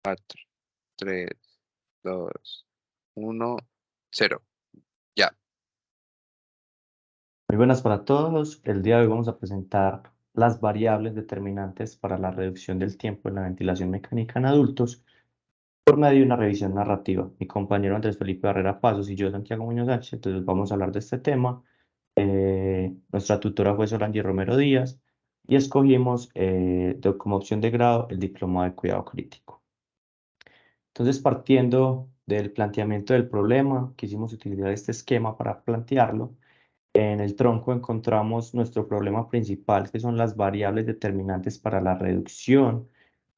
4, 3, 2, 1, 0. Ya. Muy buenas para todos. El día de hoy vamos a presentar las variables determinantes para la reducción del tiempo en la ventilación mecánica en adultos por medio de una revisión narrativa. Mi compañero Andrés Felipe Barrera Pasos y yo, Santiago Muñoz Sánchez, entonces vamos a hablar de este tema. Nuestra tutora fue Solange Romero Díaz y escogimos como opción de grado el diploma de cuidado crítico. Entonces, partiendo del planteamiento del problema, quisimos utilizar este esquema para plantearlo. En el tronco encontramos nuestro problema principal, que son las variables determinantes para la reducción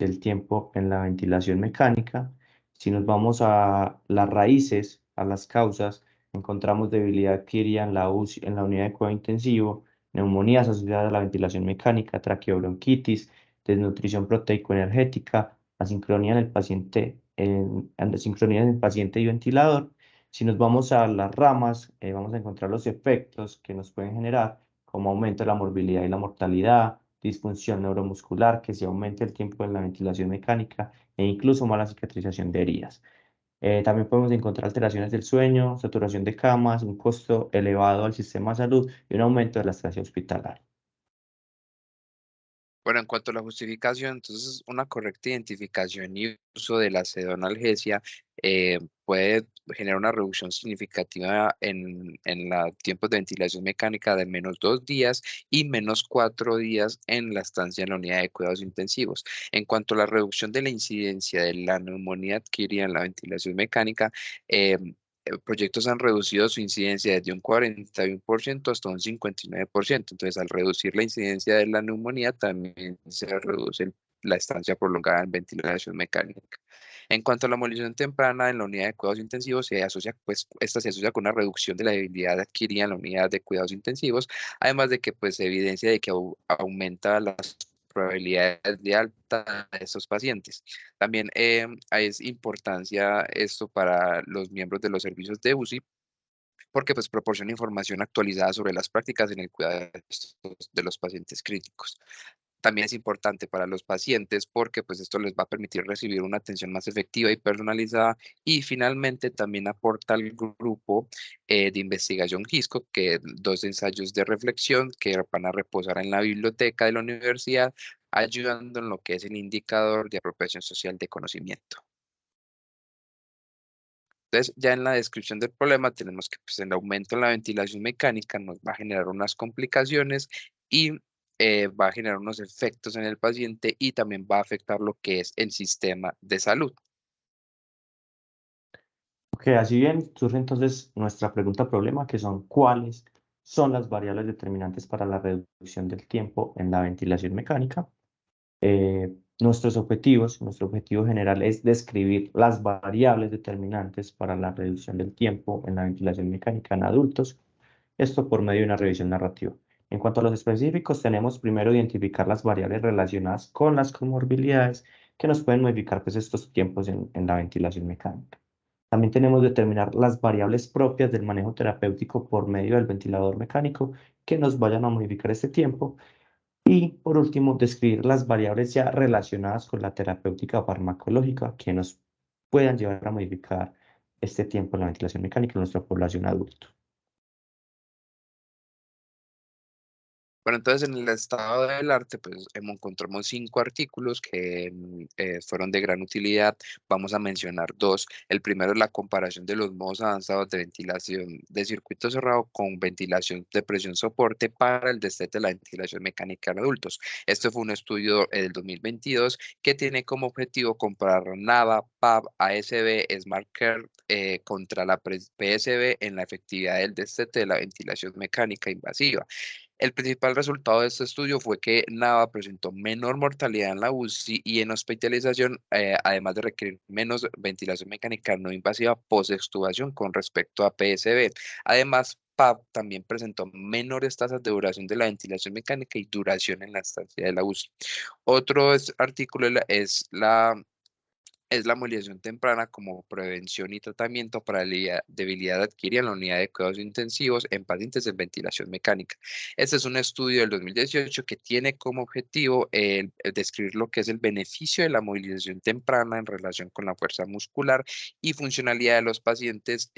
del tiempo en la ventilación mecánica. Si nos vamos a las raíces, a las causas, encontramos debilidad adquirida en la UCI, en la unidad de cuidado intensivo, neumonías asociadas a la ventilación mecánica, traqueobronquitis, desnutrición proteico-energética, asincronía en el paciente, asincronía en el paciente y ventilador. Si nos vamos a las ramas, vamos a encontrar los efectos que nos pueden generar, como aumento de la morbilidad y la mortalidad, disfunción neuromuscular, que se aumente el tiempo en la ventilación mecánica e incluso mala cicatrización de heridas. También podemos encontrar alteraciones del sueño, saturación de camas, un costo elevado al sistema de salud y un aumento de la estancia hospitalaria. Bueno, en cuanto a la justificación, entonces una correcta identificación y uso de la sedonalgesia puede generar una reducción significativa en los tiempos de ventilación mecánica de menos 2 días y menos 4 días en la estancia en la unidad de cuidados intensivos. En cuanto a la reducción de la incidencia de la neumonía adquirida en la ventilación mecánica, eh, proyectos han reducido su incidencia desde un 41% hasta un 59%. Entonces, al reducir la incidencia de la neumonía, también se reduce la estancia prolongada en ventilación mecánica. En cuanto a la movilización temprana en la unidad de cuidados intensivos, esta se asocia con una reducción de la debilidad adquirida en la unidad de cuidados intensivos, además de que pues, se evidencia de que aumenta las probabilidades de alta de estos pacientes. También es importancia esto para los miembros de los servicios de UCI porque pues proporciona información actualizada sobre las prácticas en el cuidado de los pacientes críticos. También es importante para los pacientes porque pues esto les va a permitir recibir una atención más efectiva y personalizada, y finalmente también aporta al grupo de investigación GISCO que 2 ensayos de reflexión que van a reposar en la biblioteca de la universidad, ayudando en lo que es el indicador de apropiación social de conocimiento. Entonces, ya en la descripción del problema tenemos que pues, el aumento en la ventilación mecánica nos va a generar unas complicaciones y va a generar unos efectos en el paciente y también va a afectar lo que es el sistema de salud. Ok, así bien, surge entonces nuestra pregunta problema, que son ¿cuáles son las variables determinantes para la reducción del tiempo en la ventilación mecánica? Nuestro objetivo general es describir las variables determinantes para la reducción del tiempo en la ventilación mecánica en adultos, esto por medio de una revisión narrativa. En cuanto a los específicos, tenemos primero identificar las variables relacionadas con las comorbilidades que nos pueden modificar pues, estos tiempos en la ventilación mecánica. También tenemos determinar las variables propias del manejo terapéutico por medio del ventilador mecánico que nos vayan a modificar este tiempo. Y por último, describir las variables ya relacionadas con la terapéutica farmacológica que nos puedan llevar a modificar este tiempo en la ventilación mecánica en nuestra población adulta. Bueno, entonces en el estado del arte, pues encontramos 5 artículos que fueron de gran utilidad. Vamos a mencionar dos. El primero es la comparación de los modos avanzados de ventilación de circuito cerrado con ventilación de presión soporte para el destete de la ventilación mecánica en adultos. Este fue un estudio del 2022 que tiene como objetivo comparar NAVA, PAV, ASB, SmartCare contra la PSB en la efectividad del destete de la ventilación mecánica invasiva. El principal resultado de este estudio fue que NAVA presentó menor mortalidad en la UCI y en hospitalización, además de requerir menos ventilación mecánica no invasiva post-extubación con respecto a PSB. Además, PAP también presentó menores tasas de duración de la ventilación mecánica y duración en la estancia de la UCI. Otro artículo es es la movilización temprana como prevención y tratamiento para la debilidad adquirida en la unidad de cuidados intensivos en pacientes en ventilación mecánica. Este es un estudio del 2018 que tiene como objetivo el describir lo que es el beneficio de la movilización temprana en relación con la fuerza muscular y funcionalidad de los pacientes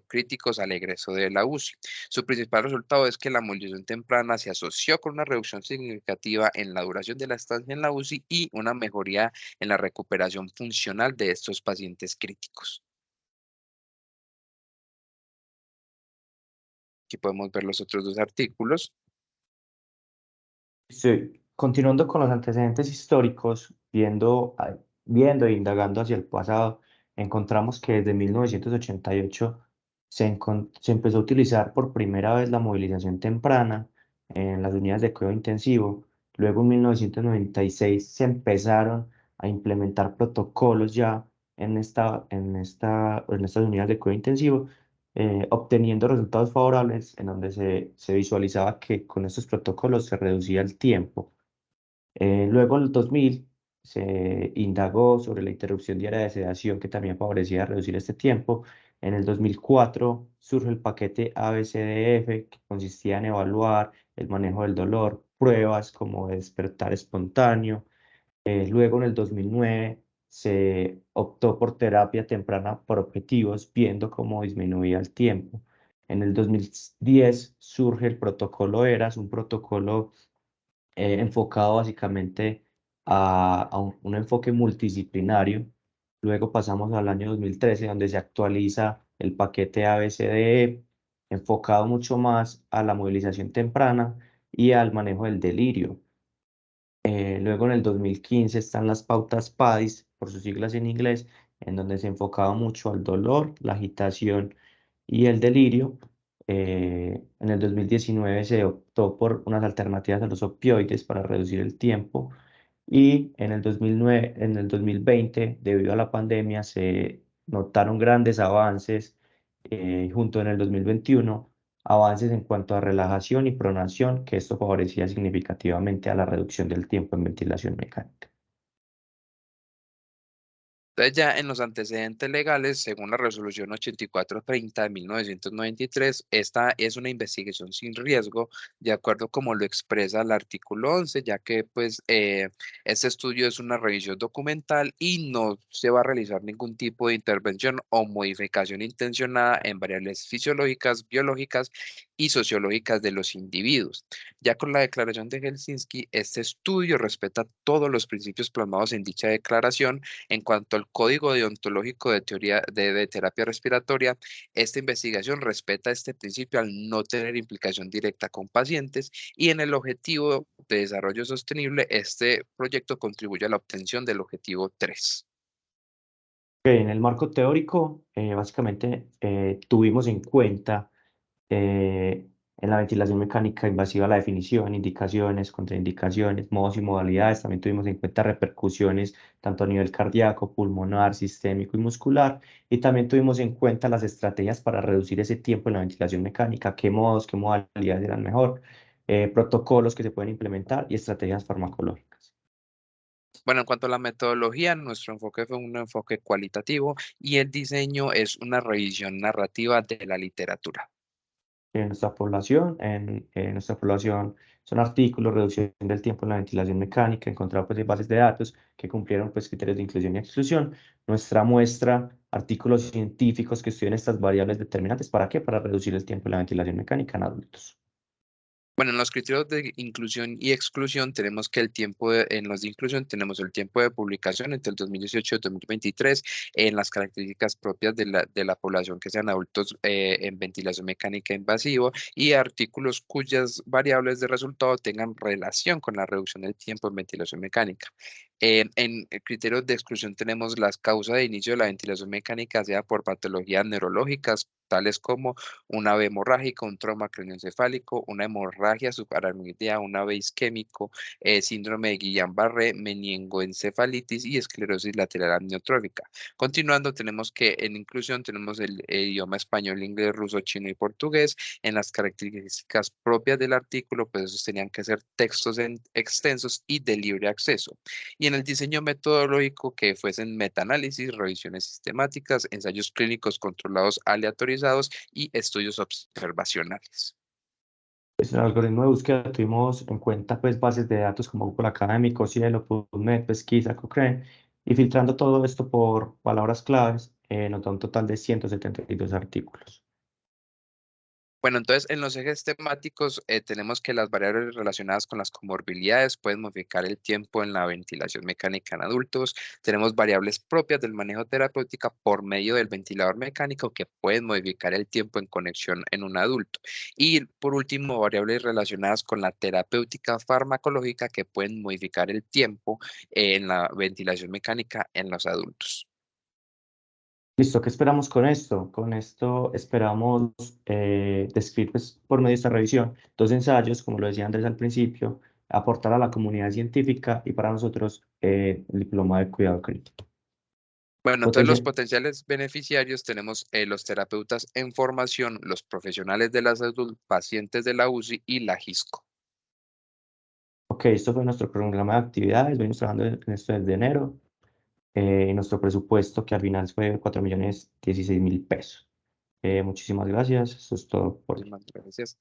críticos al egreso de la UCI. Su principal resultado es que la movilización temprana se asoció con una reducción significativa en la duración de la estancia en la UCI y una mejoría en la recuperación funcional de estos pacientes críticos. Aquí podemos ver los otros dos artículos. Sí, continuando con los antecedentes históricos, viendo e indagando hacia el pasado, encontramos que desde 1988 se empezó a utilizar por primera vez la movilización temprana en las unidades de cuidado intensivo. Luego en 1996 se empezaron a implementar protocolos ya en estas unidades de cuidado intensivo, obteniendo resultados favorables en donde se visualizaba que con estos protocolos se reducía el tiempo. Luego en el 2000 se indagó sobre la interrupción diaria de sedación que también favorecía reducir este tiempo. En el 2004 surge el paquete ABCDF que consistía en evaluar el manejo del dolor, pruebas como despertar espontáneo. Luego, en el 2009, se optó por terapia temprana por objetivos, viendo cómo disminuía el tiempo. En el 2010 surge el protocolo ERAS, un protocolo enfocado básicamente a un enfoque multidisciplinario. Luego pasamos al año 2013, donde se actualiza el paquete ABCDE, enfocado mucho más a la movilización temprana y al manejo del delirio. Luego en el 2015 están las pautas PADIS, por sus siglas en inglés, en donde se enfocaba mucho al dolor, la agitación y el delirio. En el 2019 se optó por unas alternativas a los opioides para reducir el tiempo y en el 2020, debido a la pandemia, se notaron grandes avances, junto en el 2021 avances en cuanto a relajación y pronación, que esto favorecía significativamente a la reducción del tiempo en ventilación mecánica. Entonces, ya en los antecedentes legales, según la resolución 8430 de 1993, esta es una investigación sin riesgo, de acuerdo como lo expresa el artículo 11, ya que pues este estudio es una revisión documental y no se va a realizar ningún tipo de intervención o modificación intencionada en variables fisiológicas, biológicas y sociológicas de los individuos. Ya con la declaración de Helsinki, este estudio respeta todos los principios plasmados en dicha declaración. En cuanto al código deontológico de teoría de terapia respiratoria, esta investigación respeta este principio al no tener implicación directa con pacientes y en el objetivo de desarrollo sostenible, este proyecto contribuye a la obtención del objetivo 3. En el marco teórico, básicamente tuvimos en cuenta en la ventilación mecánica invasiva la definición, indicaciones, contraindicaciones, modos y modalidades. También tuvimos en cuenta repercusiones tanto a nivel cardíaco, pulmonar, sistémico y muscular. Y también tuvimos en cuenta las estrategias para reducir ese tiempo en la ventilación mecánica, qué modos, qué modalidades eran mejor, protocolos que se pueden implementar y estrategias farmacológicas. Bueno, en cuanto a la metodología, nuestro enfoque fue un enfoque cualitativo y el diseño es una revisión narrativa de la literatura. En nuestra población son artículos, reducción del tiempo en la ventilación mecánica, encontrar pues, en bases de datos que cumplieron pues, criterios de inclusión y exclusión. Nuestra muestra, artículos científicos que estudian estas variables determinantes. ¿Para qué? Para reducir el tiempo en la ventilación mecánica en adultos. Bueno, en los criterios de inclusión y exclusión tenemos que en los de inclusión tenemos el tiempo de publicación entre el 2018 y el 2023 en las características propias de la población que sean adultos en ventilación mecánica invasivo y artículos cuyas variables de resultado tengan relación con la reducción del tiempo en ventilación mecánica. En criterios de exclusión tenemos las causas de inicio de la ventilación mecánica, sea por patologías neurológicas, tales como una ave hemorrágica, un trauma craneoencefálico, una hemorragia subaracnoidea, un ave isquémico, síndrome de Guillain-Barré, meningoencefalitis y esclerosis lateral amniotrófica. Continuando, tenemos que en inclusión tenemos el idioma español, inglés, ruso, chino y portugués. En las características propias del artículo, pues esos tenían que ser textos extensos y de libre acceso. Y y en el diseño metodológico que fuesen metaanálisis, revisiones sistemáticas, ensayos clínicos controlados aleatorizados y estudios observacionales. Pues en el algoritmo de búsqueda tuvimos en cuenta pues bases de datos como Google Académico, Cielo, PubMed, Pesquisa, Cochrane, y filtrando todo esto por palabras claves, nos da un total de 172 artículos. Bueno, entonces en los ejes temáticos tenemos que las variables relacionadas con las comorbilidades pueden modificar el tiempo en la ventilación mecánica en adultos. Tenemos variables propias del manejo terapéutica por medio del ventilador mecánico que pueden modificar el tiempo en conexión en un adulto. Y por último, variables relacionadas con la terapéutica farmacológica que pueden modificar el tiempo en la ventilación mecánica en los adultos. Listo, ¿qué esperamos con esto? Con esto esperamos describir pues, por medio de esta revisión dos ensayos, como lo decía Andrés al principio, aportar a la comunidad científica y para nosotros el diploma de cuidado crítico. Bueno, entonces los Potencia- potenciales beneficiarios tenemos los terapeutas en formación, los profesionales de la salud, pacientes de la UCI y la GISCO. Ok, esto fue nuestro programa de actividades, venimos trabajando en esto desde enero. Nuestro presupuesto que al final fue 4.016.000 pesos. Muchísimas gracias, eso es todo por hoy. Muchísimas gracias.